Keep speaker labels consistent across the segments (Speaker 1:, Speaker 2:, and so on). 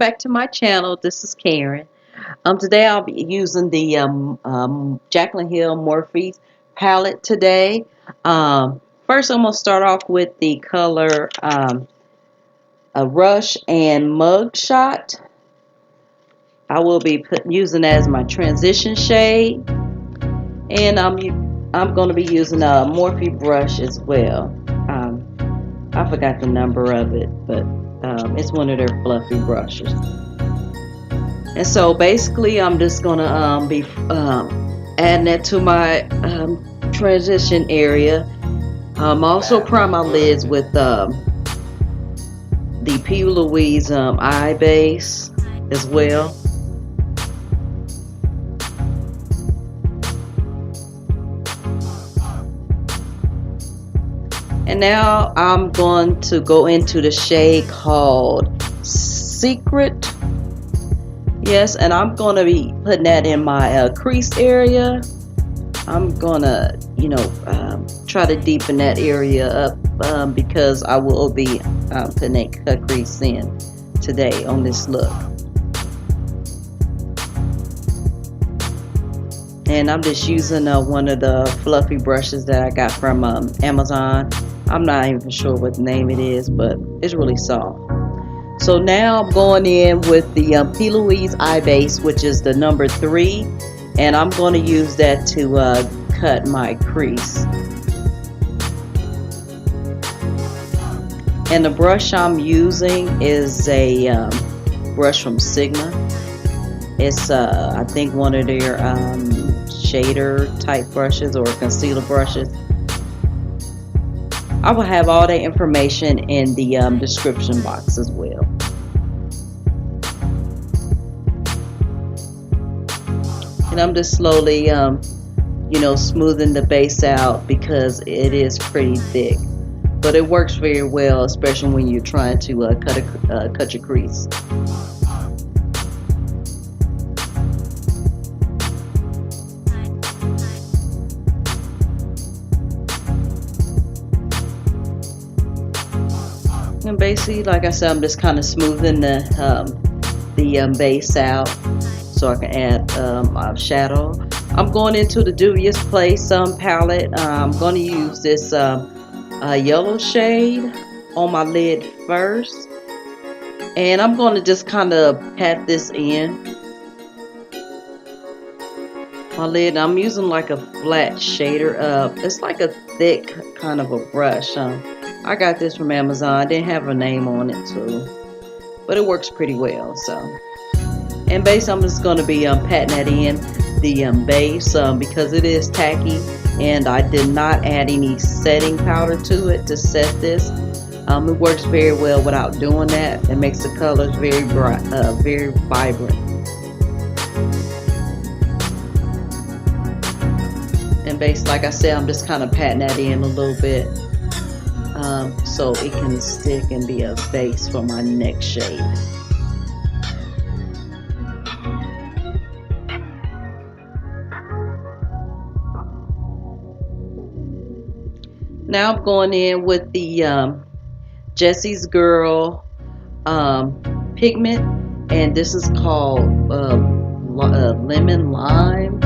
Speaker 1: back to my channel. This is Karen. Today I'll be using the Jaclyn Hill Morphe palette today. First I'm going to start off with the color a Rush and Mug Shot. I will be using that as my transition shade. And I'm going to be using a Morphe brush as well. I forgot the number of it, but it's one of their fluffy brushes. And so basically I'm just going to be adding that to my transition area. Also prime my lids with the P. Louise eye base as well. And now I'm going to go into the shade called Secret. Yes, and I'm going to be putting that in my crease area. I'm going to, try to deepen that area up because I will be putting a cut crease in today on this look. And I'm just using one of the fluffy brushes that I got from Amazon. I'm not even sure what the name it is, but it's really soft. So now I'm going in with the P. Louise eye base, which is the number 3, and I'm going to use that to cut my crease. And the brush I'm using is a brush from Sigma. It's I think one of their shader type brushes or concealer brushes. I will have all that information in the description box as well. And I'm just slowly, smoothing the base out because it is pretty thick. But it works very well, especially when you're trying to cut your crease. And basically, like I said, I'm just kind of smoothing the base out so I can add shadow. I'm going into the Juvia's Place palette. I'm going to use this yellow shade on my lid first. And I'm going to just kind of pat this in my lid. I'm using like a flat shader. It's like a thick kind of a brush. I got this from Amazon. I didn't have a name on it too, but it works pretty well. So, and base, I'm just going to be patting that in the base because it is tacky, and I did not add any setting powder to it to set this. It works very well without doing that. It makes the colors very bright, very vibrant. And base, like I said, I'm just kind of patting that in a little bit. So it can stick and be a base for my next shade. Now I'm going in with the Jessies Girl pigment, and this is called Lemon Lime,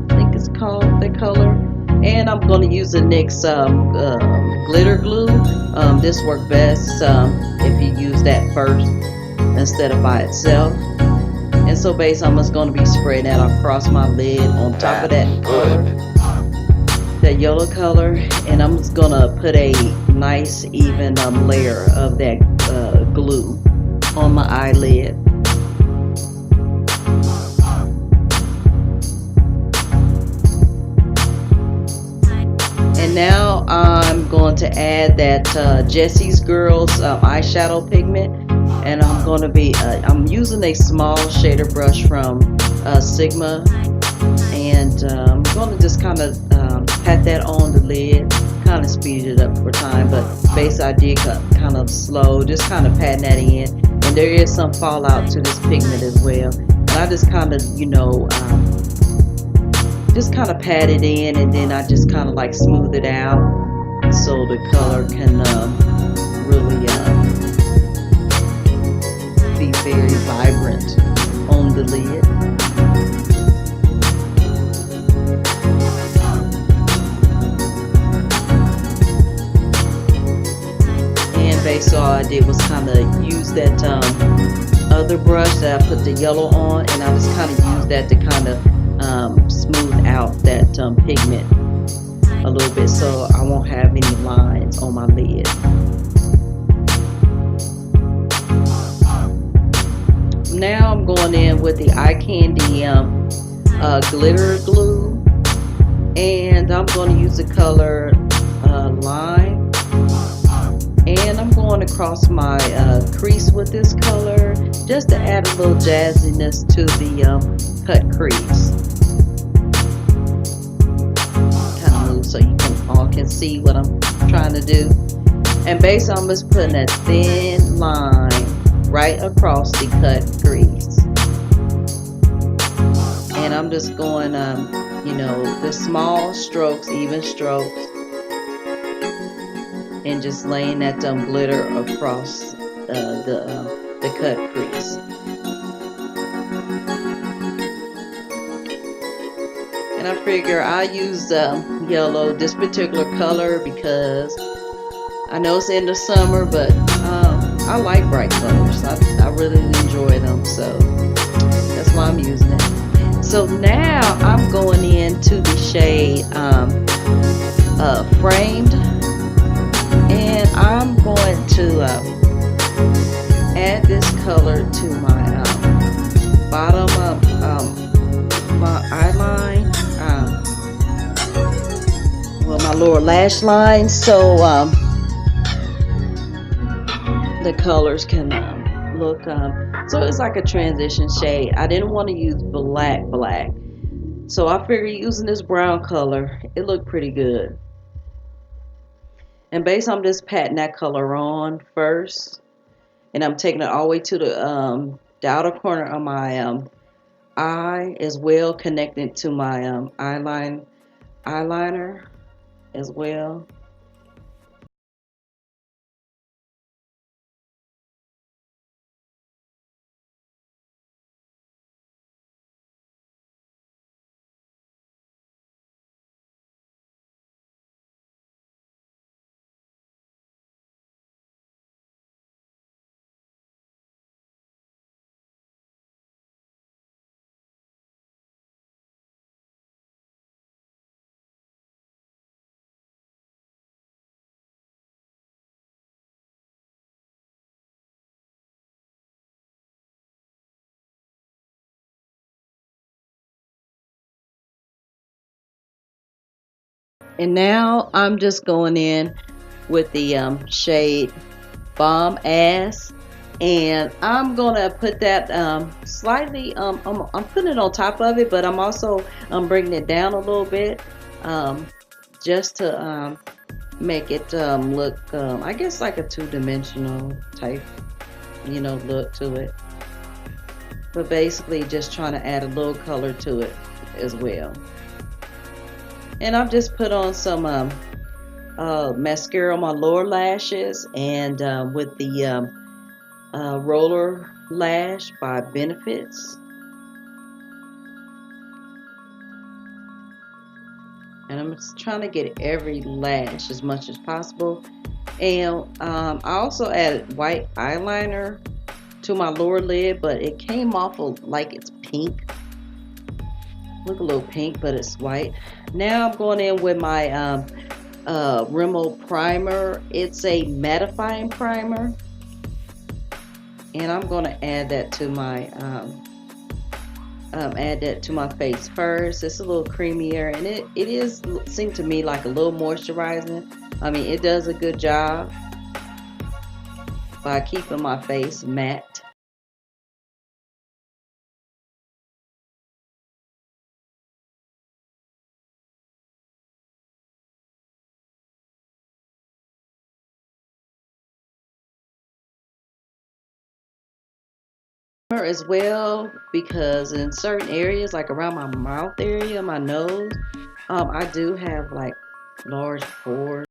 Speaker 1: I think it's called the color. And I'm going to use the NYX glitter glue. This works best if you use that first instead of by itself. And so basically I'm just going to be spraying that across my lid on top of that color, that yellow color. And I'm just going to put a nice even layer of that glue on my eyelid. And now I'm going to add that Jessies Girl's eyeshadow pigment, and I'm going to be I'm using a small shader brush from Sigma, and I'm going to just kind of pat that on the lid, kind of speed it up for time, but base I did kind of slow, just kind of patting that in, and there is some fallout to this pigment as well, and I just kind of just kind of pat it in, and then I just kind of like smooth it out so the color can really be very vibrant on the lid. And basically all I did was kind of use that other brush that I put the yellow on, and I just kind of used that to kind of smooth out that pigment a little bit, so I won't have any lines on my lid. Now I'm going in with the eye candy glitter glue, and I'm going to use the color Lime, and I'm going across my crease with this color just to add a little jazziness to the cut crease. Kind of move so you all can see what I'm trying to do. And basically I'm just putting that thin line right across the cut crease. And I'm just going, you know, the small strokes, even strokes, and just laying that glitter across the cut crease. And I figure I use yellow, this particular color, because I know it's in the summer, but I like bright colors. I really enjoy them, so that's why I'm using it. So now I'm going into the shade Framed, and I'm going to add this color to my bottom of my eye line, well, my lower lash line, so the colors can look so it's like a transition shade. I didn't want to use black, so I figured using this brown color, it looked pretty good. And basically I'm just patting that color on first, and I'm taking it all the way to the outer corner of my eye as well, connecting to my eyeliner as well. And now I'm just going in with the shade Bomb Ass, and I'm gonna put that slightly I'm putting it on top of it, but I'm also bringing it down a little bit, just to make it look I guess like a two-dimensional type, you know, look to it, but basically just trying to add a little color to it as well. And I've just put on some mascara on my lower lashes, and with the roller lash by Benefits. And I'm just trying to get every lash as much as possible. And I also added white eyeliner to my lower lid, but it came off of like it's pink. Look a little pink, but it's white. Now I'm going in with my Rimmel primer. It's a mattifying primer, and I'm going to add that to my face first. It's a little creamier, and it is seemed to me like a little moisturizing. I mean, it does a good job by keeping my face matte. As well, because in certain areas, like around my mouth area, my nose, I do have like large pores.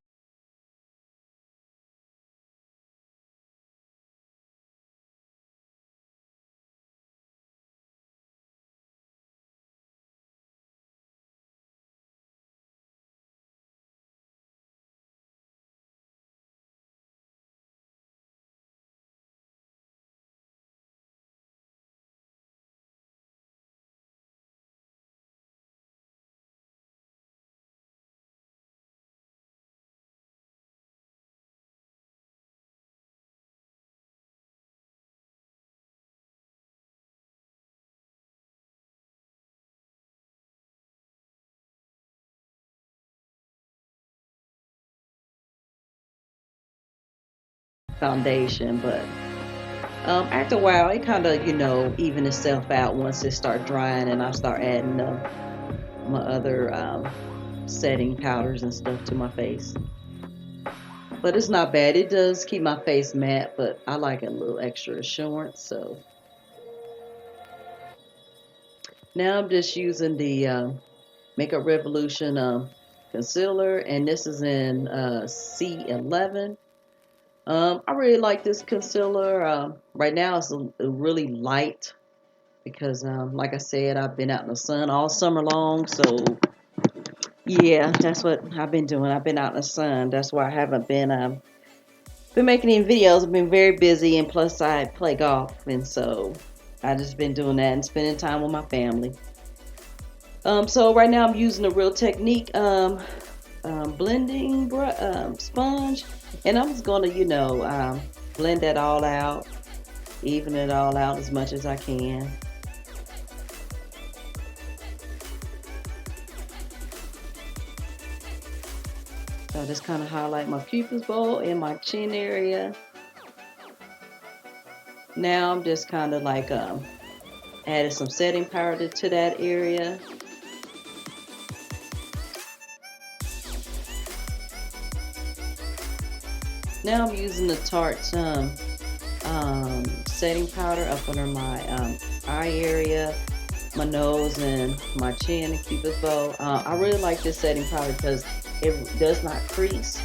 Speaker 1: foundation, but after a while it kind of, you know, even itself out once it start drying and I start adding my other setting powders and stuff to my face. But it's not bad. It does keep my face matte, but I like it a little extra assurance. So now I'm just using the Makeup Revolution concealer, and this is in C11. I really like this concealer. Right now it's a really light because, like I said, I've been out in the sun all summer long. So yeah, that's what I've been doing. I've been out in the sun. That's why I haven't been making any videos. I've been very busy, and plus I play golf, and so I just been doing that and spending time with my family. So right now I'm using a Real Technique blending sponge, and I'm just gonna, you know, blend that all out, even it all out as much as I can. So I just kind of highlight my pupils bowl and my chin area. Now I'm just kind of like adding some setting powder to that area. Now I'm using the Tarte setting powder up under my eye area, my nose, and my chin and cupid's bow. I really like this setting powder because it does not crease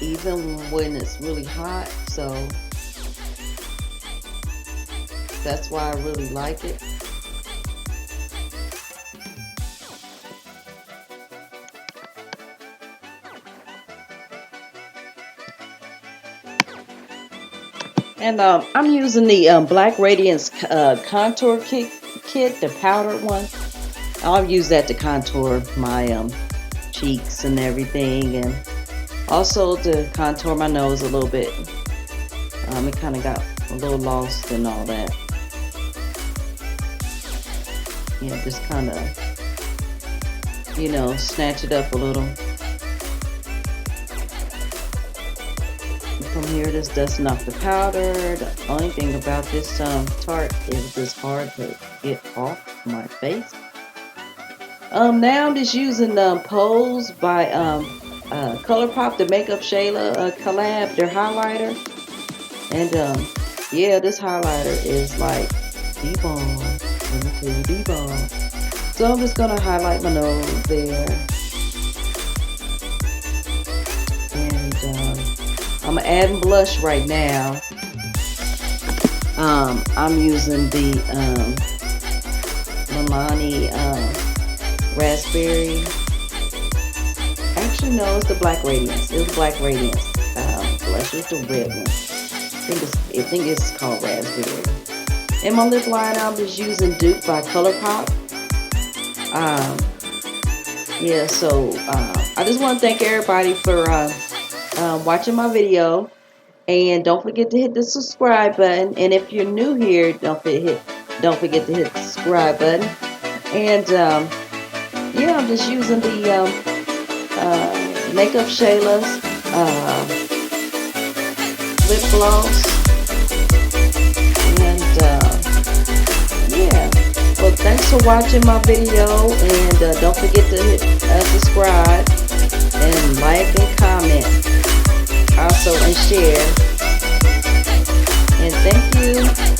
Speaker 1: even when it's really hot. So that's why I really like it. And I'm using the Black Radiance contour kit, the powdered one. I'll use that to contour my cheeks and everything, and also to contour my nose a little bit. It kind of got a little lost and all that. Yeah, just kind of, you know, snatch it up a little. From here, just dusting off the powder. The only thing about this Tarte is it's hard to get off my face. Now I'm just using Pose by ColourPop, the Makeup Shayla collab, their highlighter. And yeah, this highlighter is like the bomb. Let me tell you, the bomb. So I'm just gonna highlight my nose there. I'm adding blush right now. I'm using the Milani Raspberry. Actually, no, it's the Black Radiance. It's the Black Radiance blush. It's the red one. I think it's called Raspberry. In my lip line, I'm just using Dupe by ColourPop. Yeah, so I just want to thank everybody for watching my video, and don't forget to hit the subscribe button. And if you're new here, don't forget to hit the subscribe button. And yeah, I'm just using the Makeup Shayla's lip gloss, and yeah. Well, thanks for watching my video, and don't forget to hit subscribe and like and comment. Also, and share. And thank you.